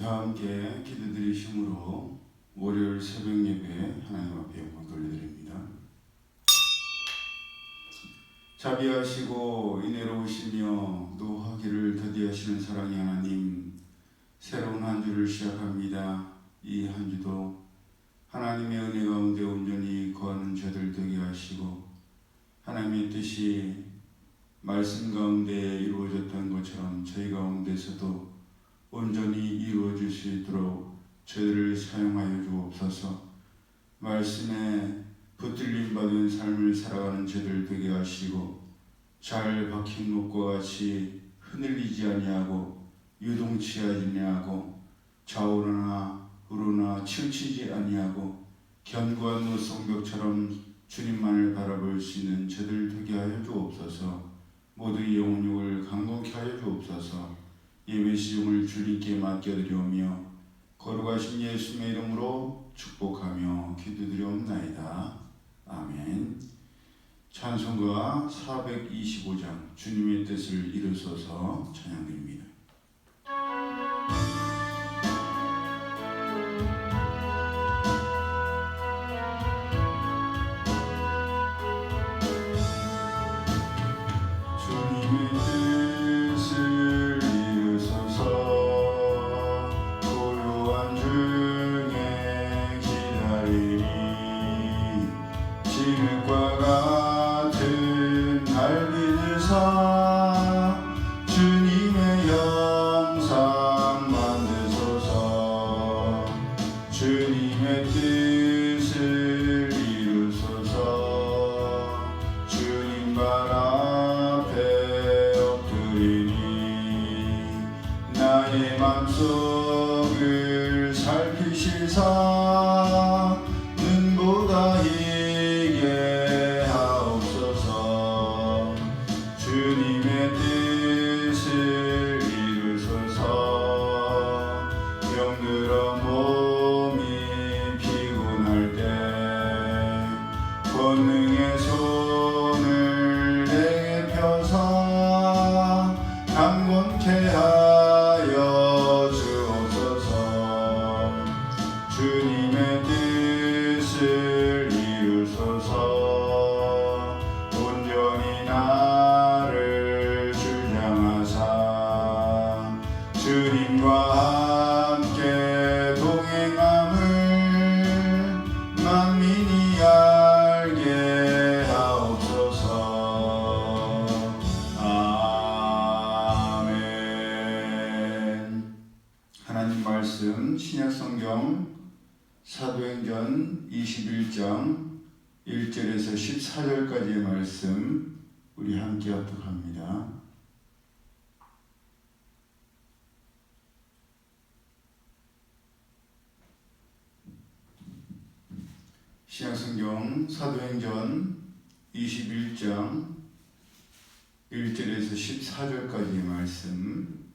다 함께 기도드리심으로 월요일 새벽 예배 하나님 앞에 영광 돌려드립니다. 자비하시고 인애로우시며 노하기를 더디하시는 사랑의 하나님, 새로운 한 주를 시작합니다. 이 한 주도 하나님의 은혜 가운데 온전히 거하는 저들 되게 하시고, 하나님의 뜻이 말씀 가운데 이루어졌던 것처럼 저희 가운데서도 온전히 이루어질 수 있도록 저희를 사용하여 주옵소서. 말씀에 붙들림 받은 삶을 살아가는 저희들 되게 하시고, 잘 박힌 목과 같이 흔들리지 아니하고 유동치 아니하고 좌우나 우로나 치우치지 아니하고 견고한 노성벽처럼 주님만을 바라볼 수 있는 저희들 되게 하여 주옵소서. 모두의 영혼육을 강건케 하여 주옵소서. 예배 시중을 주님께 맡겨드리오며 거룩하신 예수님의 이름으로 축복하며 기도드리옵나이다. 아멘. 찬송가 425장 주님의 뜻을 이루소서 찬양드립니다. 주님의 영상 만드소서. 주님의 뜻을 이루소서. 주님 발 앞에 엎드리니 나의 맘속을 살피시사 눈보다 이게 하옵소서. 주님의 뜻을 이루소서. 병들어 몸이 피곤할 때 권능의 손을 내게 펴서 강건케 하여 주옵소서. 주님의 뜻을 이루소서. 온전히 나를 주장하사 주님과 함께 동행함을 만민이 알게 하옵소서. 아멘. 하나님 말씀 신약성경 사도행전 21장 1절에서 14절까지의 말씀 우리 함께 합독합니다. 신약성경 사도행전 21장 1절에서 14절까지의 말씀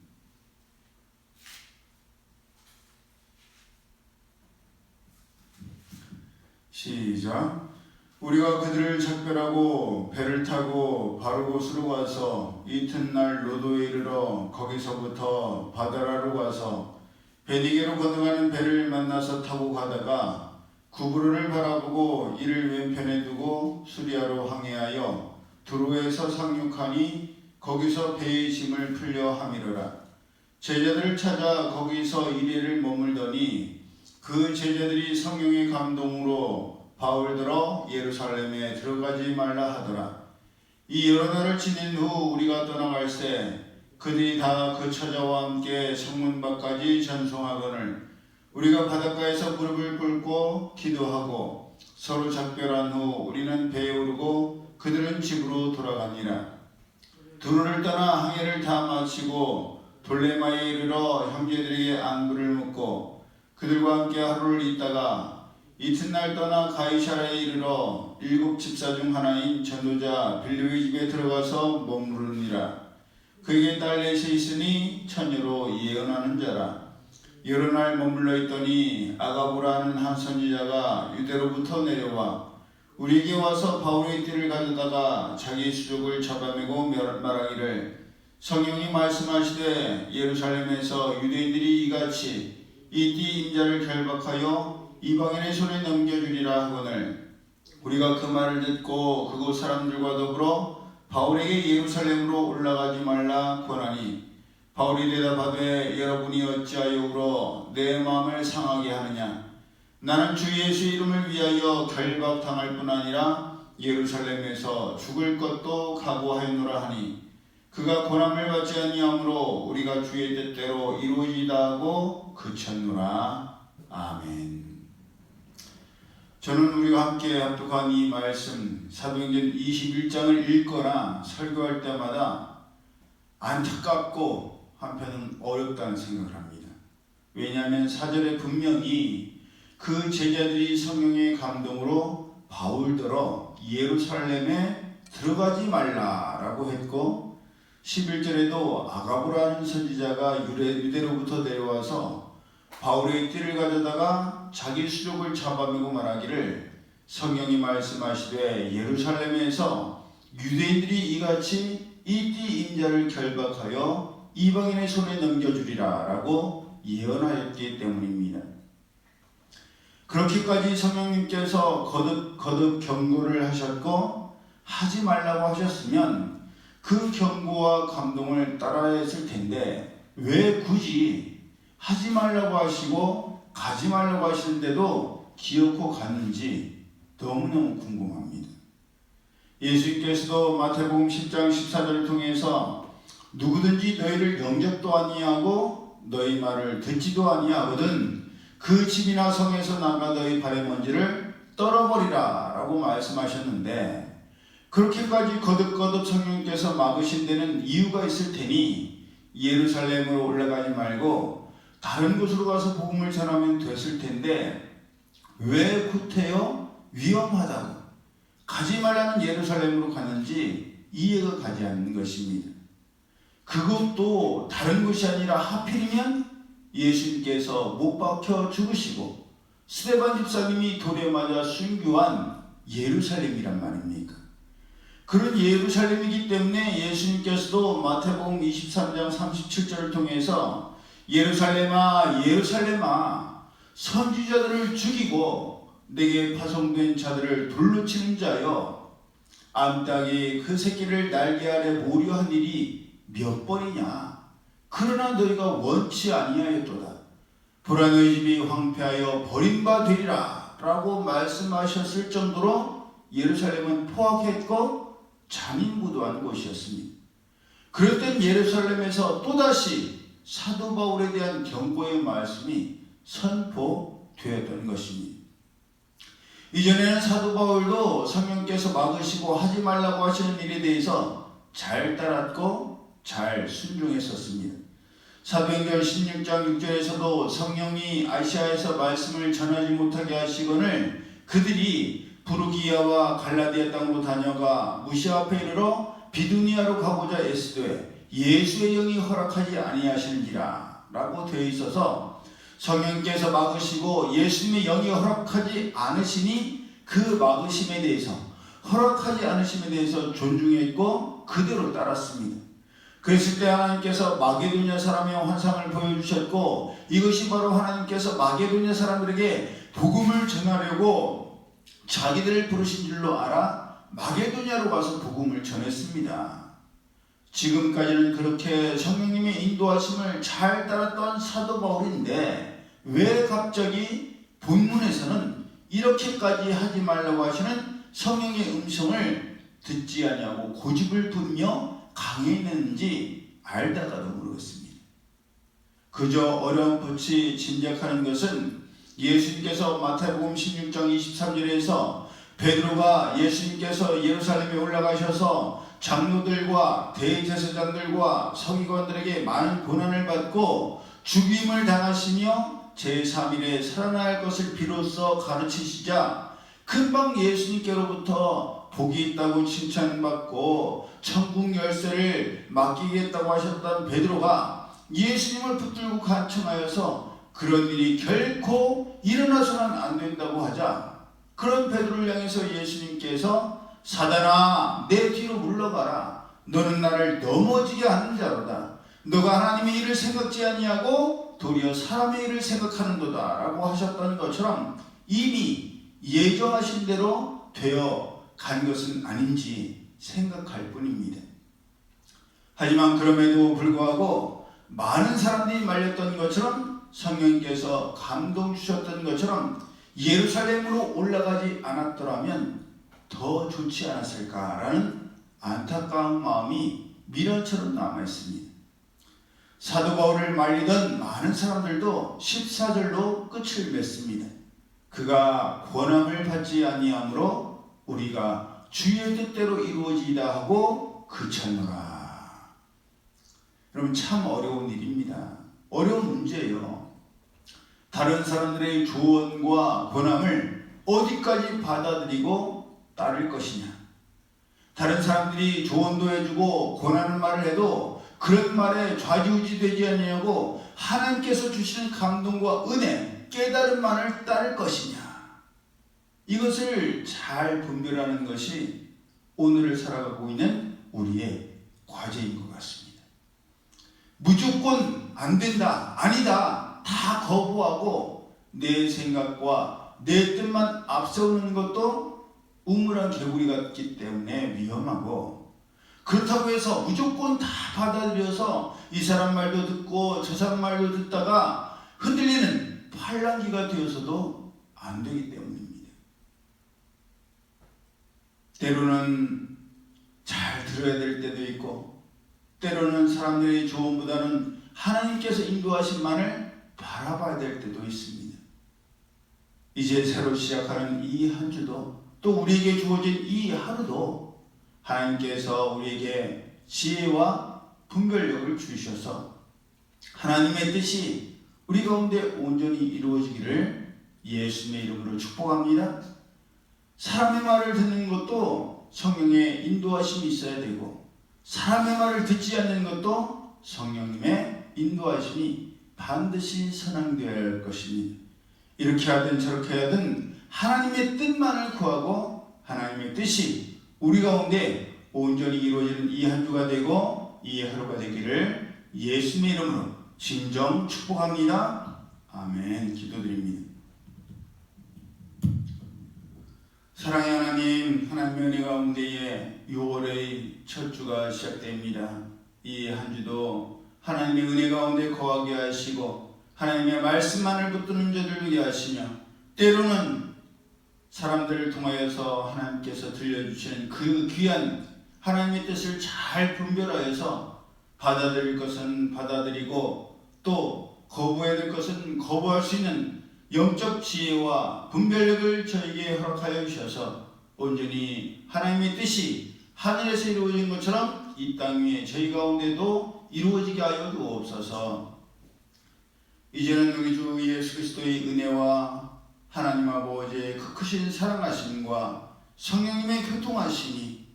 시작. 우리가 그들을 작별하고 배를 타고 바로 곳으로 가서 이튿날 로도에 이르러 거기서부터 바다라로 가서 베니게로 건너가는 배를 만나서 타고 가다가 구브로를 바라보고 이를 왼편에 두고 수리아로 항해하여 두로에서 상륙하니 거기서 배의 짐을 풀려 함이러라. 제자들을 찾아 거기서 이래를 머물더니 그 제자들이 성령의 감동으로 바울들어 예루살렘에 들어가지 말라 하더라. 이 여러 날을 지낸 후 우리가 떠나갈새 그들이 다 그 처자와 함께 성문 밖까지 전송하거늘 우리가 바닷가에서 무릎을 꿇고 기도하고 서로 작별한 후 우리는 배에 오르고 그들은 집으로 돌아가니라. 두로를 떠나 항해를 다 마치고 돌레마에 이르러 형제들에게 안부를 묻고 그들과 함께 하루를 있다가 이튿날 떠나 가이사라에 이르러 7 집사 중 하나인 전도자 빌립의 집에 들어가서 머무르니라. 그에게 딸 넷이 있으니 처녀로 예언하는 자라. 여러 날 머물러 있더니 아가보라는 한 선지자가 유대로부터 내려와 우리에게 와서 바울의 띠를 가져다가 자기 수족을 잡아매고 말하기를 성령이 말씀하시되 예루살렘에서 유대인들이 이같이 이띠 임자를 결박하여 이방인의 손에 넘겨주리라 하거늘 우리가 그 말을 듣고 그곳 사람들과 더불어 바울에게 예루살렘으로 올라가지 말라 권하니 바울이 대답하되 여러분이 어찌하여 울어 내 마음을 상하게 하느냐 나는 주 예수 이름을 위하여 결박당할 뿐 아니라 예루살렘에서 죽을 것도 각오하였노라 하니 그가 고난을 받지 아니하므로 우리가 주의 뜻대로 이루어지다 하고 그쳤노라. 아멘. 저는 우리가 함께 합독한 이 말씀 사도행전 21장을 읽거나 설교할 때마다 안타깝고 한편은 어렵다는 생각을 합니다. 왜냐하면 사절에 분명히 그 제자들이 성령의 감동으로 바울더러 예루살렘에 들어가지 말라라고 했고 11절에도 아가보라는 선지자가 유대로부터 내려와서 바울의 띠를 가져다가 자기 수족을 잡아매고 말하기를 성령이 말씀하시되 예루살렘에서 유대인들이 이같이 이 띠 임자를 결박하여 이방인의 손에 넘겨주리라 라고 예언하였기 때문입니다. 그렇게까지 성령님께서 거듭 경고를 하셨고 하지 말라고 하셨으면 그 경고와 감동을 따라했을 텐데 왜 굳이 하지 말라고 하시고 가지 말라고 하시는데도 기어코 갔는지 너무너무 궁금합니다. 예수님께서도 마태복음 10장 14절을 통해서 누구든지 너희를 영접도 아니하고 너희 말을 듣지도 아니하거든 그 집이나 성에서 나가 너희 발의 먼지를 떨어버리라 라고 말씀하셨는데 그렇게까지 거듭 성령께서 막으신 데는 이유가 있을 테니 예루살렘으로 올라가지 말고 다른 곳으로 가서 복음을 전하면 됐을 텐데 왜 구태여 위험하다고 가지 말라는 예루살렘으로 가는지 이해가 가지 않는 것입니다. 그것도 다른 곳이 아니라 하필이면 예수님께서 못 박혀 죽으시고 스데반 집사님이 돌에 맞아 순교한 예루살렘이란 말입니까? 그런 예루살렘이기 때문에 예수님께서도 마태복음 23장 37절을 통해서 예루살렘아 예루살렘아 선지자들을 죽이고 내게 파송된 자들을 돌로 치는 자여 암탉이 그 새끼를 날개 아래 모려한 일이 몇 번이냐 그러나 너희가 원치 아니하였도다 보라 너희 집이 황폐하여 버림바 되리라 라고 말씀하셨을 정도로 예루살렘은 포악했고 잔인무도한 곳이었습니다. 그랬던 예루살렘에서 또다시 사도 바울에 대한 경고의 말씀이 선포되었던 것입니다. 이전에는 사도 바울도 성령께서 막으시고 하지 말라고 하시는 일에 대해서 잘 따랐고 잘 순종했었습니다. 사도행전 16장 6절에서도 성령이 아시아에서 말씀을 전하지 못하게 하시거늘 그들이 부르기아와 갈라디아 땅으로 다녀가 무시아 앞에 이르러 비두니아로 가고자 애쓰되 예수의 영이 허락하지 아니하시는지라 라고 되어 있어서 성령께서 막으시고 예수님의 영이 허락하지 않으시니 그 막으심에 대해서 허락하지 않으심에 대해서 존중했고 그대로 따랐습니다. 그랬을 때 하나님께서 마게도냐 사람의 환상을 보여주셨고 이것이 바로 하나님께서 마게도냐 사람들에게 복음을 전하려고 자기들을 부르신 줄로 알아 마게도냐로 가서 복음을 전했습니다. 지금까지는 그렇게 성령님의 인도하심을 잘 따랐던 사도 바울인데 왜 갑자기 본문에서는 이렇게까지 하지 말라고 하시는 성령의 음성을 듣지 아니하고 고집을 부리며 강요했는지 알다가도 모르겠습니다. 그저 어렴풋이 짐작하는 것은 예수님께서 마태복음 16장 23절에서 베드로가 예수님께서 예루살렘에 올라가셔서 장로들과 대제사장들과 서기관들에게 많은 고난을 받고 죽임을 당하시며 제3일에 살아날 것을 비로소 가르치시자 금방 예수님께로부터 복이 있다고 칭찬받고 천국 열쇠를 맡기겠다고 하셨던 베드로가 예수님을 붙들고 간청하여서 그런 일이 결코 일어나서는 안 된다고 하자 그런 베드로를 향해서 예수님께서 사단아 내 뒤로 물러가라 너는 나를 넘어지게 하는 자로다 너가 하나님의 일을 생각지 아니하고 도리어 사람의 일을 생각하는도다 라고 하셨던 것처럼 이미 예정하신 대로 되어 간 것은 아닌지 생각할 뿐입니다. 하지만 그럼에도 불구하고 많은 사람들이 말렸던 것처럼 성령님께서 감동 주셨던 것처럼 예루살렘으로 올라가지 않았더라면 더 좋지 않았을까라는 안타까운 마음이 미련처럼 남아있습니다. 사도 바울을 말리던 많은 사람들도 14절로 끝을 맺습니다. 그가 권함을 받지 아니하므로 우리가 주의 뜻대로 이루어지이다 하고 그쳤노라. 여러분, 참 어려운 일입니다. 어려운 문제예요. 다른 사람들의 조언과 권함을 어디까지 받아들이고 따를 것이냐. 다른 사람들이 조언도 해주고 권하는 말을 해도 그런 말에 좌지우지 되지 않냐고 하나님께서 주시는 감동과 은혜, 깨달음만을 따를 것이냐. 이것을 잘 분별하는 것이 오늘을 살아가고 있는 우리의 과제인 것 같습니다. 무조건 안 된다, 아니다 다 거부하고 내 생각과 내 뜻만 앞세우는 것도 우물한 개구리 같기 때문에 위험하고, 그렇다고 해서 무조건 다 받아들여서 이 사람 말도 듣고 저 사람 말도 듣다가 흔들리는 팔랑귀가 되어서도 안 되기 때문입니다. 때로는 잘 들어야 될 때도 있고, 때로는 사람들의 조언보다는 하나님께서 인도하신만을 바라봐야 될 때도 있습니다. 이제 새로 시작하는 이 한 주도, 또 우리에게 주어진 이 하루도 하나님께서 우리에게 지혜와 분별력을 주셔서 하나님의 뜻이 우리 가운데 온전히 이루어지기를 예수님의 이름으로 축복합니다. 사람의 말을 듣는 것도 성령의 인도하심이 있어야 되고, 사람의 말을 듣지 않는 것도 성령님의 인도하심이 반드시 선행되어야 할 것입니다. 이렇게 하든 저렇게 하든 하나님의 뜻만을 구하고 하나님의 뜻이 우리 가운데 온전히 이루어지는 이 한 주가 되고 이 하루가 되기를 예수님의 이름으로 진정 축복합니다. 아멘. 기도드립니다. 사랑의 하나님, 하나님의 은혜 가운데에 6월의 첫 주가 시작됩니다. 이 한 주도 하나님의 은혜 가운데 거하게 하시고 하나님의 말씀만을 붙드는 자들 되게 하시며, 때로는 사람들을 통하여서 하나님께서 들려주시는 그 귀한 하나님의 뜻을 잘 분별하여서 받아들일 것은 받아들이고 또 거부해야 될 것은 거부할 수 있는 영적 지혜와 분별력을 저에게 허락하여 주셔서 온전히 하나님의 뜻이 하늘에서 이루어진 것처럼 이 땅 위에 저희 가운데도 이루어지게 하여 주옵소서. 이제는 우리 주 예수 그리스도의 은혜와 하나님 아버지의 그 크신 사랑하심과 성령님의 교통하심이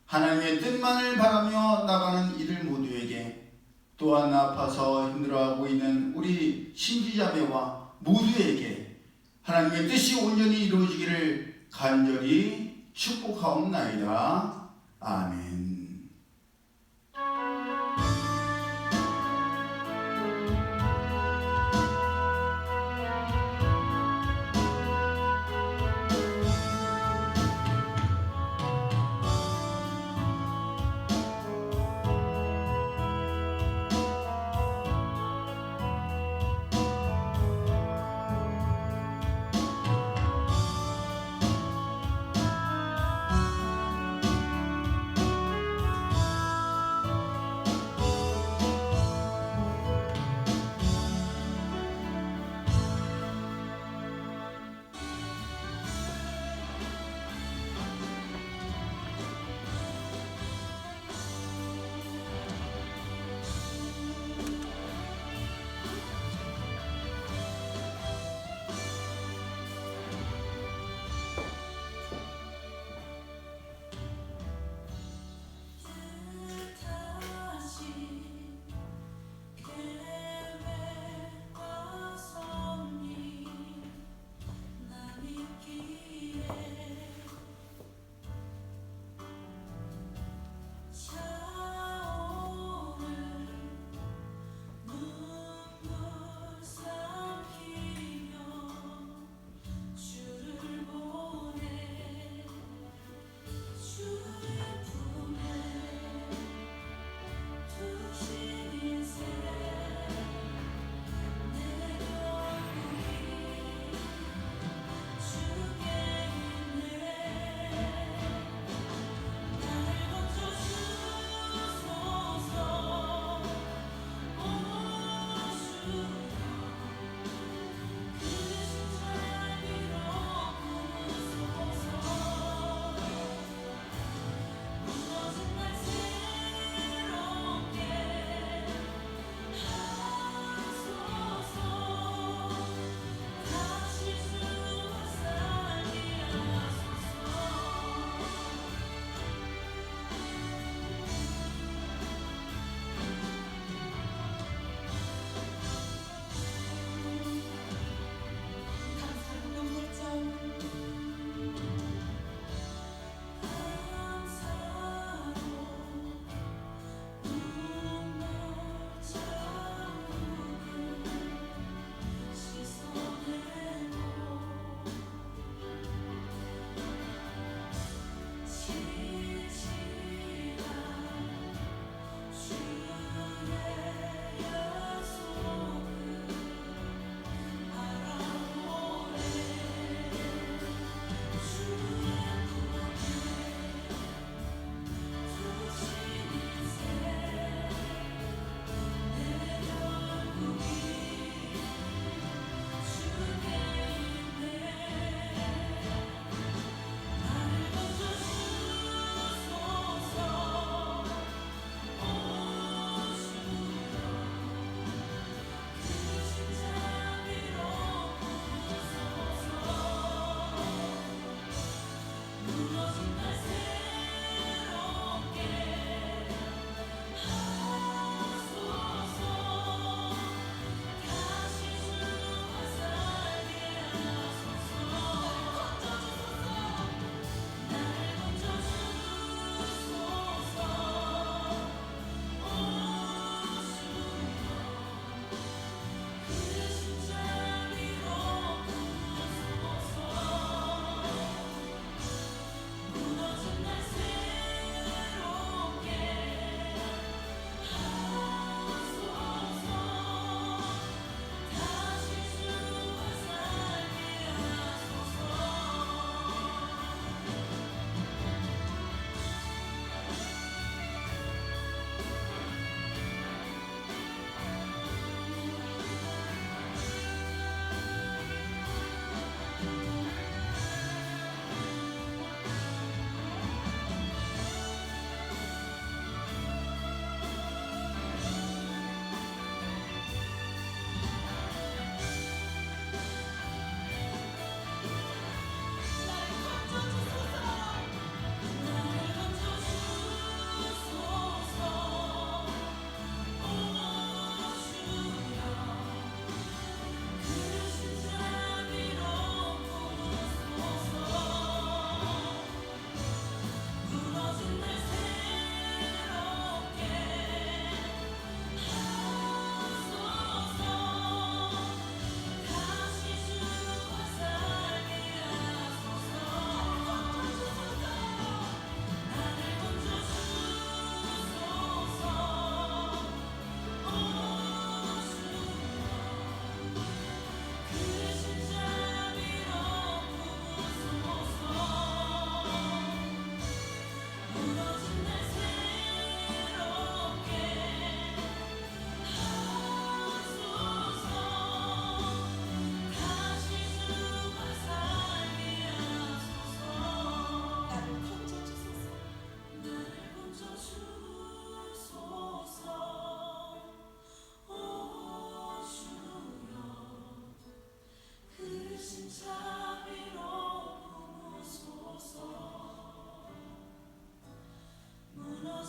하나님의 뜻만을 바라며 나가는 이들 모두에게, 또한 아파서 힘들어하고 있는 우리 신지자매와 모두에게 하나님의 뜻이 온전히 이루어지기를 간절히 축복하옵나이다. 아멘.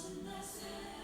무슨 말씀